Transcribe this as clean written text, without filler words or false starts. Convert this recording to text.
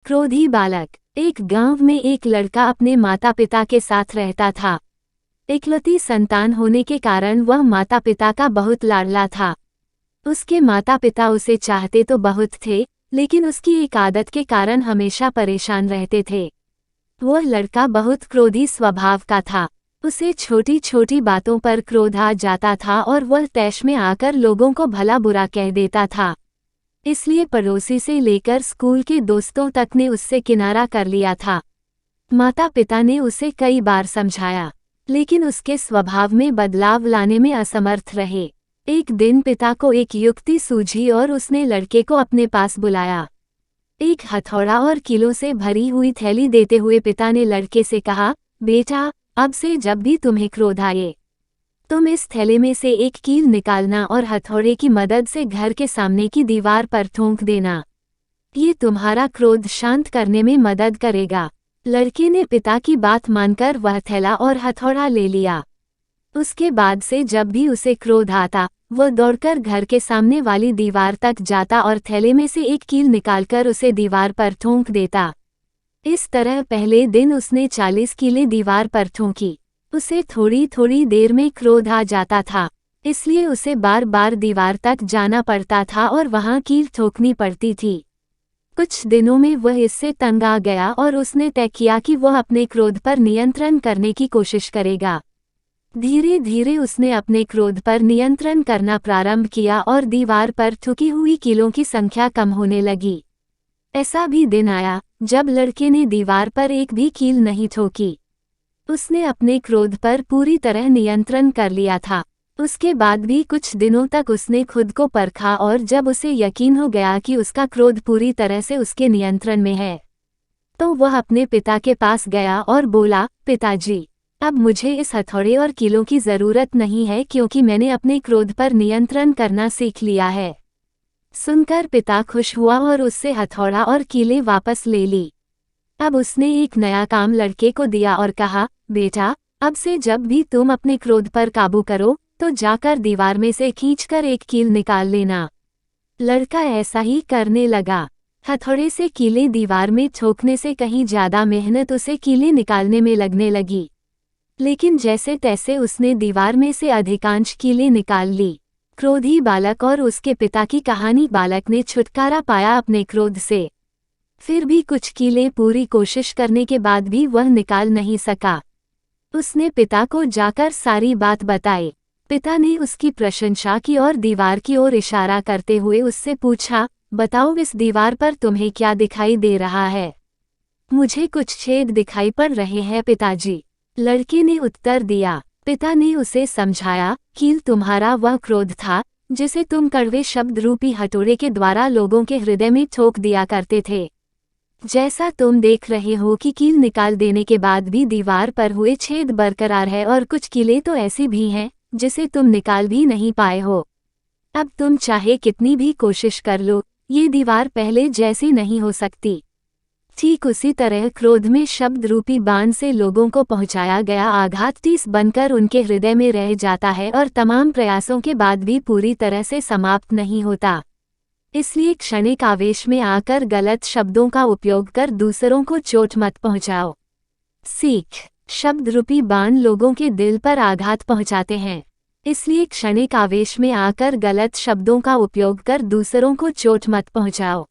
क्रोधी बालक। एक गांव में एक लड़का अपने माता पिता के साथ रहता था। इकलौती संतान होने के कारण वह माता पिता का बहुत लाडला था। उसके माता पिता उसे चाहते तो बहुत थे, लेकिन उसकी एक आदत के कारण हमेशा परेशान रहते थे। वह लड़का बहुत क्रोधी स्वभाव का था। उसे छोटी छोटी बातों पर क्रोध आ जाता था और वह तैश में आकर लोगों को भला बुरा कह देता था। इसलिए पड़ोसी से लेकर स्कूल के दोस्तों तक ने उससे किनारा कर लिया था। माता पिता ने उसे कई बार समझाया, लेकिन उसके स्वभाव में बदलाव लाने में असमर्थ रहे। एक दिन पिता को एक युक्ति सूझी और उसने लड़के को अपने पास बुलाया। एक हथौड़ा और कीलों से भरी हुई थैली देते हुए पिता ने लड़के से कहा, बेटा, अब से जब भी तुम्हें क्रोध आए, तुम इस थैले में से एक कील निकालना और हथौड़े की मदद से घर के सामने की दीवार पर ठोंक देना। ये तुम्हारा क्रोध शांत करने में मदद करेगा। लड़के ने पिता की बात मानकर वह थैला और हथौड़ा ले लिया। उसके बाद से जब भी उसे क्रोध आता, वह दौड़कर घर के सामने वाली दीवार तक जाता और थैले में से एक कील निकालकर उसे दीवार पर ठोंक देता। इस तरह पहले दिन उसने 40 कीलें दीवार पर ठोंकी। उसे थोड़ी थोड़ी देर में क्रोध आ जाता था, इसलिए उसे बार बार दीवार तक जाना पड़ता था और वहां कील ठोकनी पड़ती थी। कुछ दिनों में वह इससे तंग आ गया और उसने तय किया कि वह अपने क्रोध पर नियंत्रण करने की कोशिश करेगा। धीरे धीरे उसने अपने क्रोध पर नियंत्रण करना प्रारंभ किया और दीवार पर ठुकी हुई कीलों की संख्या कम होने लगी। ऐसा भी दिन आया जब लड़के ने दीवार पर एक भी कील नहीं ठोकी। उसने अपने क्रोध पर पूरी तरह नियंत्रण कर लिया था। उसके बाद भी कुछ दिनों तक उसने खुद को परखा और जब उसे यकीन हो गया कि उसका क्रोध पूरी तरह से उसके नियंत्रण में है, तो वह अपने पिता के पास गया और बोला, पिताजी, अब मुझे इस हथौड़े और कीलों की ज़रूरत नहीं है क्योंकि मैंने अपने क्रोध पर नियंत्रण करना सीख लिया है। सुनकर पिता खुश हुआ और उससे हथौड़ा और कीलें वापस ले ली। अब उसने एक नया काम लड़के को दिया और कहा, बेटा, अब से जब भी तुम अपने क्रोध पर काबू करो तो जाकर दीवार में से खींचकर एक कील निकाल लेना। लड़का ऐसा ही करने लगा। हथौड़े से कीलें दीवार में ठोकने से कहीं ज्यादा मेहनत उसे कीलें निकालने में लगने लगी, लेकिन जैसे तैसे उसने दीवार में से अधिकांश कीलें निकाल ली। क्रोधी बालक और उसके पिता की कहानी। बालक ने छुटकारा पाया अपने क्रोध से, फिर भी कुछ कीलें पूरी कोशिश करने के बाद भी वह निकाल नहीं सका। उसने पिता को जाकर सारी बात बताई। पिता ने उसकी प्रशंसा की और दीवार की ओर इशारा करते हुए उससे पूछा, बताओ, इस दीवार पर तुम्हें क्या दिखाई दे रहा है? मुझे कुछ छेद दिखाई पड़ रहे हैं पिताजी, लड़के ने उत्तर दिया। पिता ने उसे समझाया, कील तुम्हारा वह क्रोध था जिसे तुम कड़वे शब्द रूपी हथौड़े के द्वारा लोगों के हृदय में ठोक दिया करते थे। जैसा तुम देख रहे हो कि कील निकाल देने के बाद भी दीवार पर हुए छेद बरकरार है और कुछ कीलें तो ऐसी भी हैं जिसे तुम निकाल भी नहीं पाए हो। अब तुम चाहे कितनी भी कोशिश कर लो, ये दीवार पहले जैसी नहीं हो सकती। ठीक उसी तरह क्रोध में शब्द रूपी बाण से लोगों को पहुंचाया गया आघात तीस बनकर उनके हृदय में रह जाता है और तमाम प्रयासों के बाद भी पूरी तरह से समाप्त नहीं होता। इसलिए क्षणिक आवेश में आकर गलत शब्दों का उपयोग कर दूसरों को चोट मत पहुंचाओ। सीख, शब्द रूपी बाण लोगों के दिल पर आघात पहुंचाते हैं, इसलिए क्षणिक आवेश में आकर गलत शब्दों का उपयोग कर दूसरों को चोट मत पहुंचाओ।